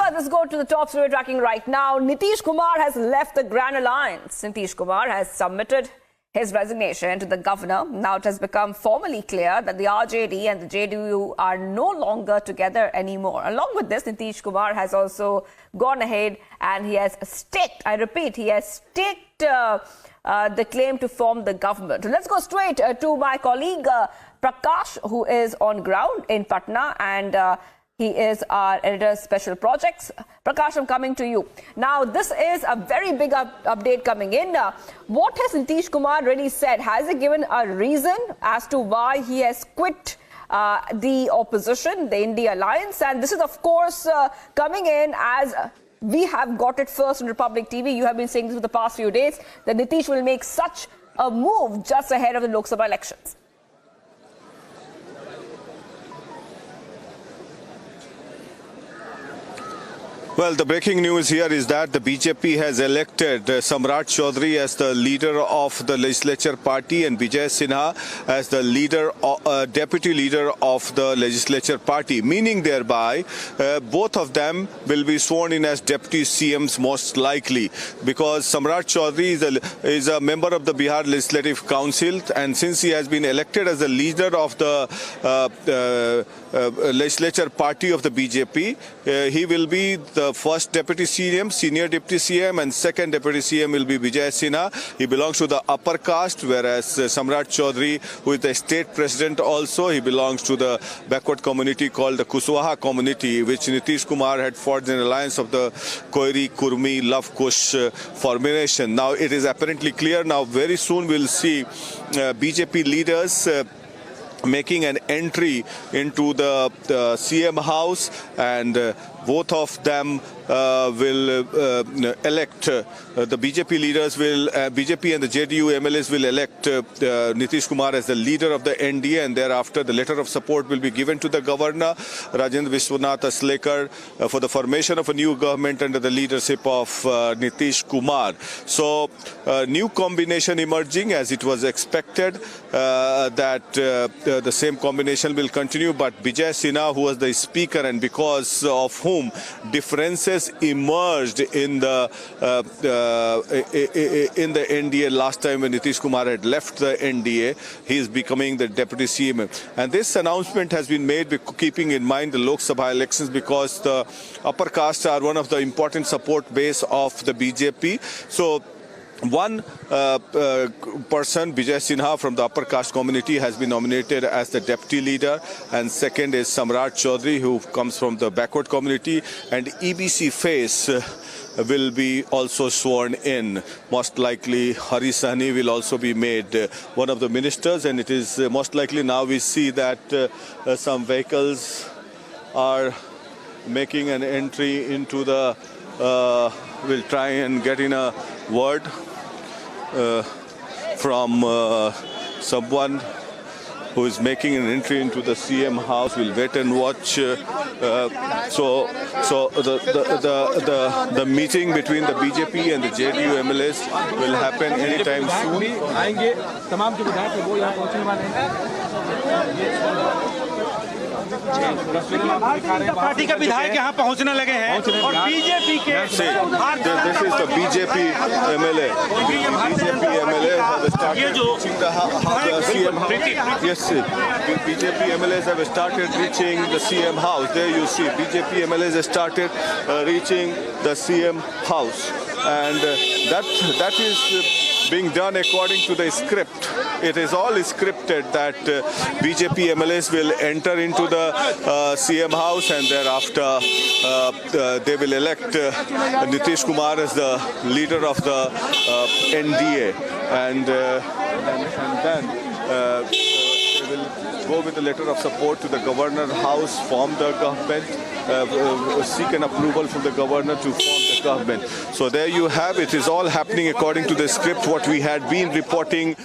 viewers, let's go to the top story tracking right now. Nitish Kumar has left the Grand Alliance. Nitish Kumar has submitted his resignation to the governor. Now it has become formally clear that the RJD and the JDU are no longer together anymore. Along with this, Nitish Kumar has also gone ahead and he has staked, I repeat, he has staked the claim to form the government. So let's go straight to my colleague Prakash, who is on ground in Patna, and he is our editor special projects. Prakash, I'm coming to you. Now, this is a very big update coming in. What has Nitish Kumar really said? Has he given a reason as to why he has quit the opposition, the India Alliance? And this is, of course, coming in as we have got it first on Republic TV. You have been saying this for the past few days, that Nitish will make such a move just ahead of the Lok Sabha elections. Well, the breaking news here is that the BJP has elected Samrat Chaudhary as the leader of the legislature party and Vijay Sinha as the leader, deputy leader of the legislature party, meaning thereby both of them will be sworn in as deputy CMs most likely, because Samrat Chaudhary is a member of the Bihar Legislative Council, and since he has been elected as the leader of the legislature party of the BJP, he will be the first deputy CM, senior deputy CM, and second deputy CM will be Vijay Sinha. He belongs to the upper caste, whereas Samrat Chaudhary, who is the state president also, he belongs to the backward community called the Kuswaha community, which Nitish Kumar had forged an alliance of the Koiri, Kurmi, Love Kush formation. Now it is apparently clear now very soon we'll see BJP leaders making an entry into the CM house, and both of them will elect, the BJP leaders will, BJP and the JDU MLAs will elect Nitish Kumar as the leader of the NDA, and thereafter the letter of support will be given to the governor, Rajendra Vishwanath Aslekar, for the formation of a new government under the leadership of Nitish Kumar. So, new combination emerging as it was expected, that the same combination will continue, but Vijay Sinha, who was the speaker and because of whom differences emerged in the NDA last time when Nitish Kumar had left the NDA, he is becoming the deputy CM. And this announcement has been made keeping in mind the Lok Sabha elections, because the upper caste are one of the important support base of the BJP. So one person, Vijay Sinha from the upper caste community, has been nominated as the deputy leader, and second is Samrat Chaudhary, who comes from the backward community, and EBC face will be also sworn in. Most likely Hari Sahni will also be made one of the ministers, and it is most likely now we see that some vehicles are making an entry into the, we'll try and get in a word from someone who is making an entry into the CM house. We'll wait and watch. So the meeting between the BJP and the JDU MLAs will happen anytime soon. Party का विधायक यहाँ पहुँचने लगे हैं और BJP के This is the BJP MLA. BJP MLA have started reaching the CM. Yes, BJP MLAs have started reaching the CM house. There you see BJP MLAs have started reaching the CM house, and that is being done according to the script. It is all scripted that BJP MLAs will enter into the CM house, and thereafter they will elect Nitish Kumar as the leader of the NDA, and then they will go with a letter of support to the governor house, form the government, seek an approval from the governor to form the government. So there you have it. Is all happening according to the script what we had been reporting.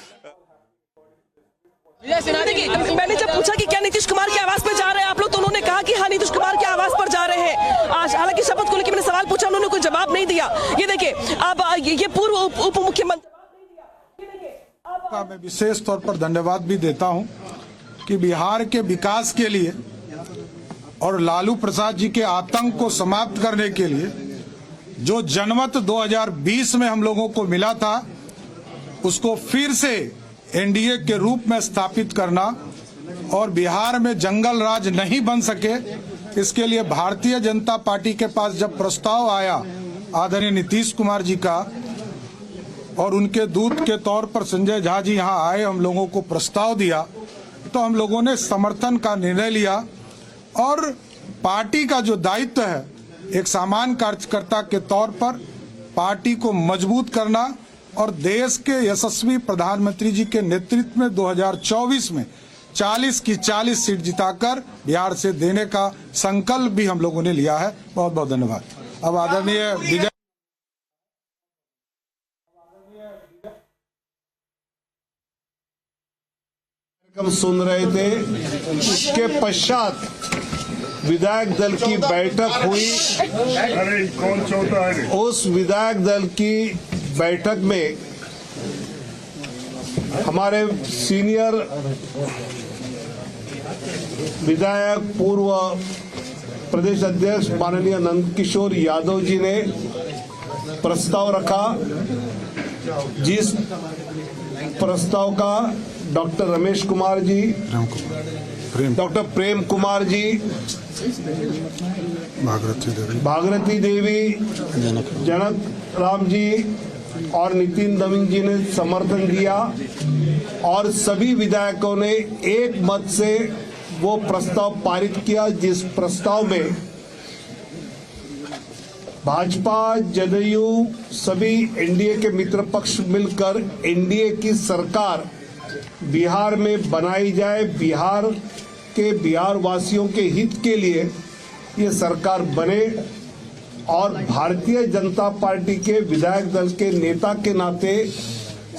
मैंने जब पूछा कि क्या नीतीश कुमार के आवास पर जा रहे हैं आप लोग, तो उन्होंने कहा कि हाँ नीतीश कुमार के आवास पर जा रहे हैं। आज हालांकि शपथ को लेकर मैंने सवाल पूछा, उन्होंने कोई जवाब नहीं दिया। ये देखिए, अब ये पूर्व उप मुख्यमंत्री का मैं विशेष तौर पर धन्यवाद भी देता हूं कि बिहार के विकास के लिए और लालू प्रसाद जी के आतंक को समाप्त करने के लिए जो जनमत 2020 में हम लोगों को मिला था, उसको फिर से एनडीए के रूप में स्थापित करना और बिहार में जंगल राज नहीं बन सके, इसके लिए भारतीय जनता पार्टी के पास जब प्रस्ताव आया आदरणीय नीतीश कुमार जी का, और उनके दूत के तौर पर संजय झा जी यहाँ आए, हम लोगों को प्रस्ताव दिया, तो हम लोगों ने समर्थन का निर्णय लिया। और पार्टी का जो दायित्व है, एक सामान्य कार्यकर्ता के तौर पर पार्टी को मजबूत करना और देश के यशस्वी प्रधानमंत्री जी के नेतृत्व में 2024 में 40 की 40 सीट जिताकर बिहार से देने का संकल्प भी हम लोगों ने लिया है। बहुत बहुत धन्यवाद। अब आदरणीय विजय सुन रहे थे, इसके पश्चात विधायक दल की बैठक हुई। अरे कौन चाहता है? उस विधायक दल की बैठक में हमारे सीनियर विधायक पूर्व प्रदेश अध्यक्ष माननीय नंदकिशोर यादव जी ने प्रस्ताव रखा, जिस प्रस्ताव का डॉक्टर रमेश कुमार जी, डॉक्टर प्रेम कुमार जी, भागीरथी देवी, जनक राम जी और नितिन नवीन जी ने समर्थन दिया और सभी विधायकों ने एक मत से वो प्रस्ताव पारित किया, जिस प्रस्ताव में भाजपा, जदयू, सभी एनडीए के मित्र पक्ष मिलकर एनडीए की सरकार बिहार में बनाई जाए। बिहार वासियों के हित के लिए ये सरकार बने और भारतीय जनता पार्टी के विधायक दल के नेता के नाते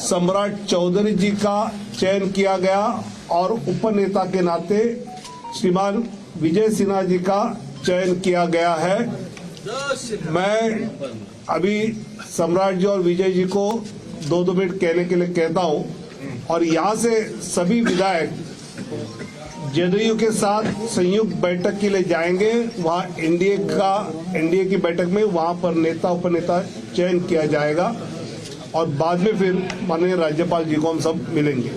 सम्राट चौधरी जी का चयन किया गया और उपनेता के नाते श्रीमान विजय सिन्हा जी का चयन किया गया है। मैं अभी सम्राट जी और विजय जी को 2-2 मिनट कहने के लिए कहता हूं और यहाँ से सभी विधायक जदयू के साथ संयुक्त बैठक के लिए जाएंगे। वहाँ एनडीए की बैठक में वहाँ पर नेता उपनेता चयन किया जाएगा और बाद में फिर माननीय राज्यपाल जी को हम सब मिलेंगे।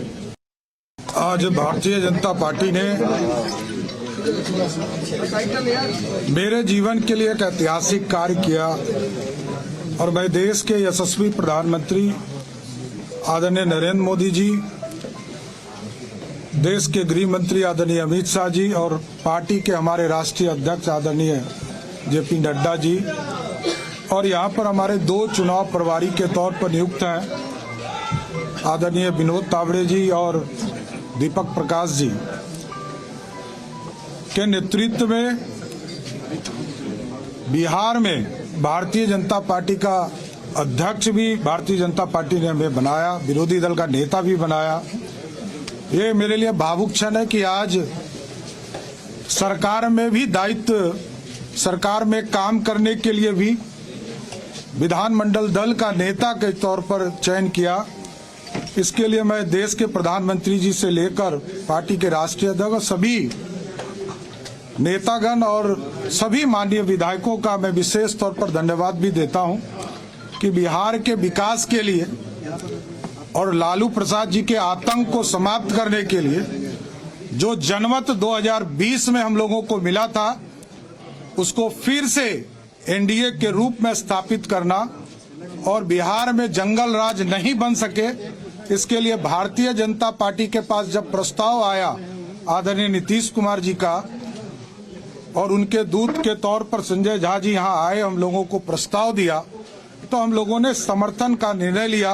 आज भारतीय जनता पार्टी ने मेरे जीवन के लिए एक ऐतिहासिक कार्य किया और मैं देश के यशस्वी प्रधानमंत्री आदरणीय नरेंद्र मोदी जी, देश के गृह मंत्री आदरणीय अमित शाह जी और पार्टी के हमारे राष्ट्रीय अध्यक्ष आदरणीय जेपी नड्डा जी, और यहाँ पर हमारे 2 चुनाव प्रभारी के तौर पर नियुक्त हैं आदरणीय विनोद तावड़े जी और दीपक प्रकाश जी के नेतृत्व में बिहार में भारतीय जनता पार्टी का अध्यक्ष भी भारतीय जनता पार्टी ने हमें बनाया, विरोधी दल का नेता भी बनाया। ये मेरे लिए भावुक क्षण है कि आज सरकार में भी दायित्व, सरकार में काम करने के लिए भी विधानमंडल दल का नेता के तौर पर चयन किया। इसके लिए मैं देश के प्रधानमंत्री जी से लेकर पार्टी के राष्ट्रीय अध्यक्ष, सभी नेतागण और सभी माननीय विधायकों का मैं विशेष तौर पर धन्यवाद भी देता हूं कि बिहार के विकास के लिए और लालू प्रसाद जी के आतंक को समाप्त करने के लिए जो जनमत 2020 में हम लोगों को मिला था, उसको फिर से एनडीए के रूप में स्थापित करना और बिहार में जंगल राज नहीं बन सके, इसके लिए भारतीय जनता पार्टी के पास जब प्रस्ताव आया आदरणीय नीतीश कुमार जी का, और उनके दूत के तौर पर संजय झा जी यहाँ आए, हम लोगों को प्रस्ताव दिया, तो हम लोगों ने समर्थन का निर्णय लिया।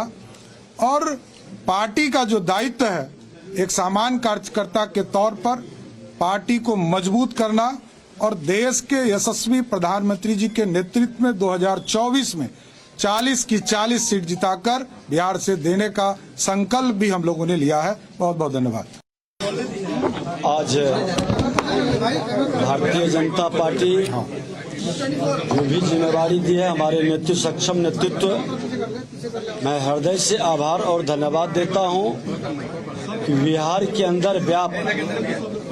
और पार्टी का जो दायित्व है, एक सामान्य कार्यकर्ता के तौर पर पार्टी को मजबूत करना और देश के यशस्वी प्रधानमंत्री जी के नेतृत्व में 2024 में 40 की 40 सीट जिताकर बिहार से देने का संकल्प भी हम लोगों ने लिया है। बहुत बहुत धन्यवाद। आज भारतीय जनता पार्टी जो भी जिम्मेवारी दी है, हमारे नेतृत्व, सक्षम नेतृत्व, मैं हृदय से आभार और धन्यवाद देता हूं कि बिहार के अंदर व्याप्त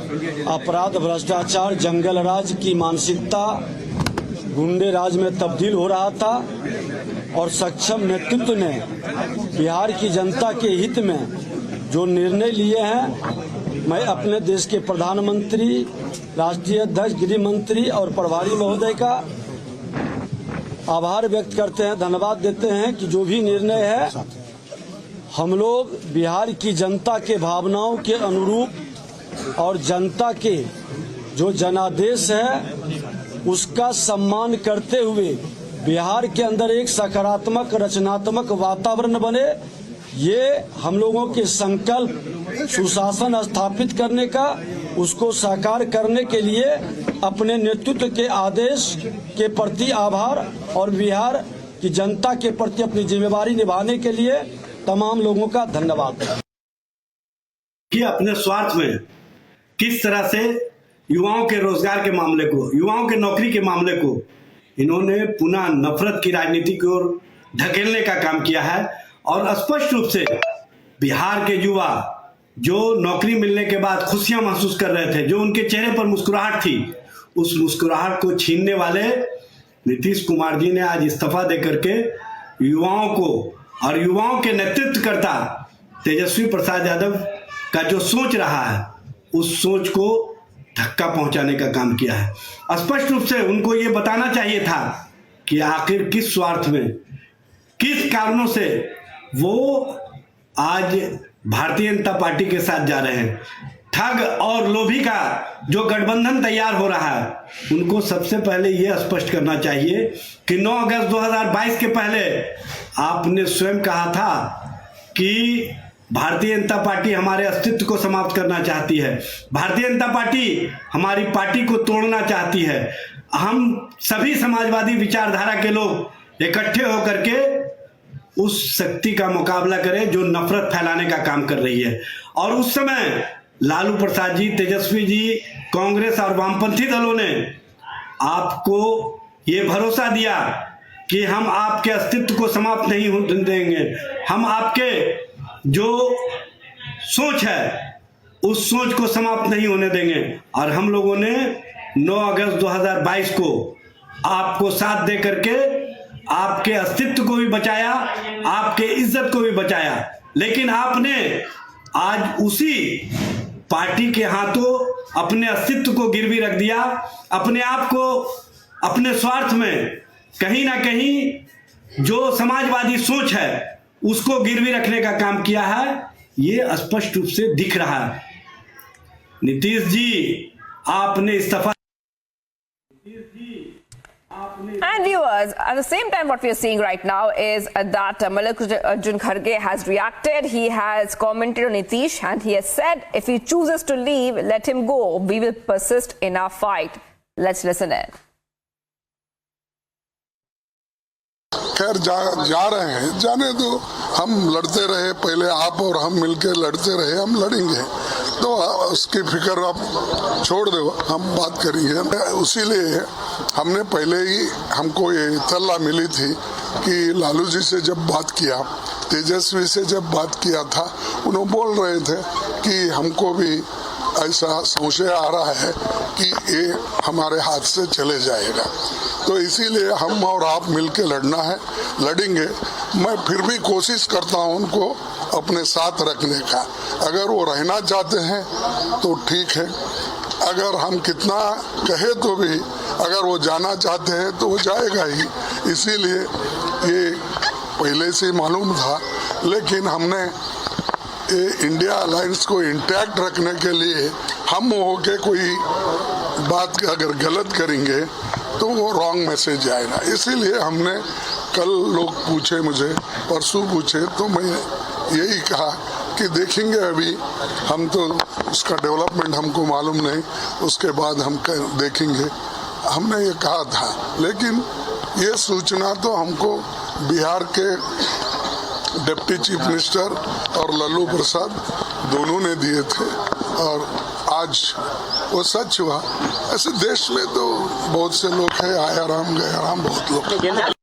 अपराध, भ्रष्टाचार, जंगल राज की मानसिकता गुंडे राज में तब्दील हो रहा था और सक्षम नेतृत्व ने बिहार की जनता के हित में जो निर्णय लिए हैं, मैं अपने देश के प्रधानमंत्री, राष्ट्रीय अध्यक्ष, गृह मंत्री और प्रभारी महोदय का आभार व्यक्त करते हैं, धन्यवाद देते हैं कि जो भी निर्णय है हम लोग बिहार की जनता के भावनाओं के अनुरूप और जनता के जो जनादेश है उसका सम्मान करते हुए बिहार के अंदर एक सकारात्मक रचनात्मक वातावरण बने, ये हम लोगों के संकल्प सुशासन स्थापित करने का, उसको साकार करने के लिए अपने नेतृत्व के आदेश के प्रति आभार और बिहार की जनता के प्रति अपनी जिम्मेदारी निभाने के लिए तमाम लोगों का धन्यवाद। कि अपने स्वार्थ में किस तरह से युवाओं के रोजगार के मामले को, युवाओं के नौकरी के मामले को इन्होंने पुनः नफरत की राजनीति की ओर ढकेलने का काम किया है। और स्पष्ट रूप से बिहार के युवा जो नौकरी मिलने के बाद खुशियां महसूस कर रहे थे, जो उनके चेहरे पर मुस्कुराहट थी, उस मुस्कुराहट को छीनने वाले नीतीश कुमार जी ने आज इस्तीफा देकर के युवाओं को और युवाओं के नेतृत्वकर्ता तेजस्वी प्रसाद यादव का जो सोच रहा है उस सोच को धक्का पहुंचाने का काम किया है। स्पष्ट रूप से उनको ये बताना चाहिए था कि आखिर किस स्वार्थ में, किस कारणों से वो आज भारतीय जनता पार्टी के साथ जा रहे हैं। ठग और लोभी का जो गठबंधन तैयार हो रहा है, उनको सबसे पहले यह स्पष्ट करना चाहिए कि 9 अगस्त 2022 के पहले आपने स्वयं कहा था कि भारतीय जनता पार्टी हमारे अस्तित्व को समाप्त करना चाहती है, भारतीय जनता पार्टी हमारी पार्टी को तोड़ना चाहती है। हम सभी समाजवादी विचारधारा के लोग इकट्ठे होकर के उस शक्ति का मुकाबला करें जो नफरत फैलाने का काम कर रही है। और उस समय लालू प्रसाद जी, तेजस्वी जी, कांग्रेस और वामपंथी दलों ने आपको ये भरोसा दिया कि हम आपके अस्तित्व को समाप्त नहीं होने देंगे, हम आपके जो सोच है उस सोच को समाप्त नहीं होने देंगे। और हम लोगों ने 9 अगस्त 2022 को आपको साथ दे करके आपके अस्तित्व को भी बचाया, आपके इज्जत को भी बचाया। लेकिन आपने आज उसी पार्टी के हाथों अपने अस्तित्व को गिरवी रख दिया, अपने आप को अपने स्वार्थ में कहीं ना कहीं जो समाजवादी सोच है उसको गिरवी रखने का काम किया है। ये स्पष्ट रूप से दिख रहा है। नीतीश जी आपने इस्तीफा। And viewers, at the same time, what we are seeing right now is that Mallikarjun Kharge has reacted. He has commented on Nitish and he has said, if he chooses to leave, let him go. We will persist in our fight. Let's listen in. खैर जा रहे हैं, जाने दो, हम लड़ते रहे, पहले आप और हम मिलकर लड़ते रहे, हम लड़ेंगे, तो उसकी फिक्र आप छोड़ दो, हम बात करेंगे। उसीलिए हमने पहले ही हमको ये इत्तला मिली थी कि लालू जी से जब बात किया, तेजस्वी से जब बात किया था, उन्होंने बोल रहे थे कि हमको भी ऐसा संशय आ रहा है कि ये हमारे हाथ से चले जाएगा, तो इसीलिए हम और आप मिलके लड़ना है, लड़ेंगे। मैं फिर भी कोशिश करता हूं उनको अपने साथ रखने का। अगर वो रहना चाहते हैं तो ठीक है, अगर हम कितना कहे तो भी अगर वो जाना चाहते हैं तो वो जाएगा ही। इसीलिए ये पहले से मालूम था, लेकिन हमने ये इंडिया अलायंस को इंटैक्ट रखने के लिए हम होके कोई बात अगर गलत करेंगे तो वो रॉन्ग मैसेज आएगा। इसीलिए हमने कल लोग पूछे मुझे, परसों पूछे, तो मैं यही कहा कि देखेंगे, अभी हम तो उसका डेवलपमेंट हमको मालूम नहीं, उसके बाद हम देखेंगे, हमने ये कहा था। लेकिन ये सूचना तो हमको बिहार के डिप्टी चीफ मिनिस्टर और लालू प्रसाद दोनों ने दिए थे और आज वो सच हुआ। ऐसे देश में तो बहुत से लोग हैं, आया राम गया राम, बहुत लोग।